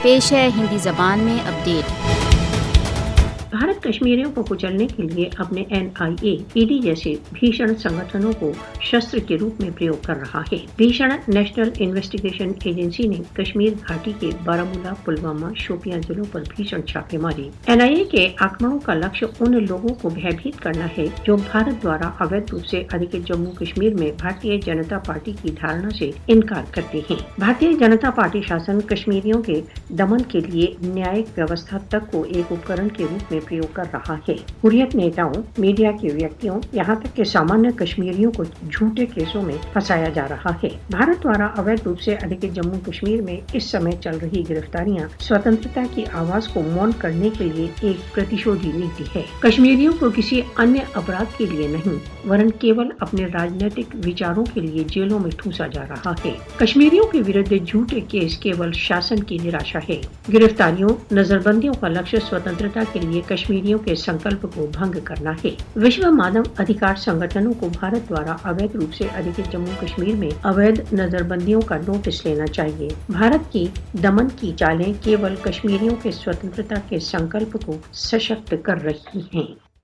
پیش ہے ہندی زبان میں اپڈیٹ۔ بھارت کشمیریوں کو کچلنے کے لیے اپنے NIA ED جیسے بھیشن سنگھنوں کو شسر کے روپ میں پریوگ کر رہا ہے۔ بھیشن نیشنل انویسٹیگیشن ایجنسی نے کشمیر گھاٹی کے بارامولہ، پلوامہ، شوپیاں ضلعوں پر بھیشن چھاپے مارے۔ NIA کے آکڑوں کا لکشیہ ان لوگوں کو بھیبھیت کرنا ہے جو بھارت دوارا اویدھ روپ سے ادھیکت جموں کشمیر میں بھارتیہ جنتا پارٹی کی دھارنا سے انکار کرتے ہیں۔ بھارتیہ جنتا پارٹی شاسن کشمیریوں کے دمن کے لیے نیایک ویوستھا تک کو ایک اپکرن کے روپ میں پریوگ کر رہا ہے۔ حریت نیتاؤں، میڈیا کے ویکتیوں، یہاں تک کہ سامانیہ کشمیریوں کو جھوٹے کیسوں میں پھنسایا جا رہا ہے۔ بھارت دوارا اویدھ روپ سے ادھیکت جموں کشمیر میں اس سمے چل رہی گرفتاریاں سوتنترتا کی آواز کو مون کرنے کے لیے ایک پرتیشودھی نیتی ہے۔ کشمیریوں کو کسی انیہ اپرادھ کے لیے نہیں ورن کیول اپنے راجنیتک وچاروں کے لیے جیلوں میں ٹھوسا جا رہا ہے۔ کشمیریوں کے ورد جھوٹے کیس کیول شاسن کی نراشا ہے۔ گرفتاریوں، نظر بندیوں کا لکشیہ سوتنترتا کے لیے کشمیریوں کے سنکلپ کو بھنگ کرنا ہے۔ وشو مادم ادھیکار سنگھنوں کو بھارت دوارا اویدھ روپ سے ادھیکت جموں کشمیر میں اویدھ نظر بندیوں کا نوٹس لینا چاہیے۔ بھارت کی دمن کی چالیں کیول کشمیریوں کے سوتنترتا کے سنکلپ کو سشکت کر رہی ہیں۔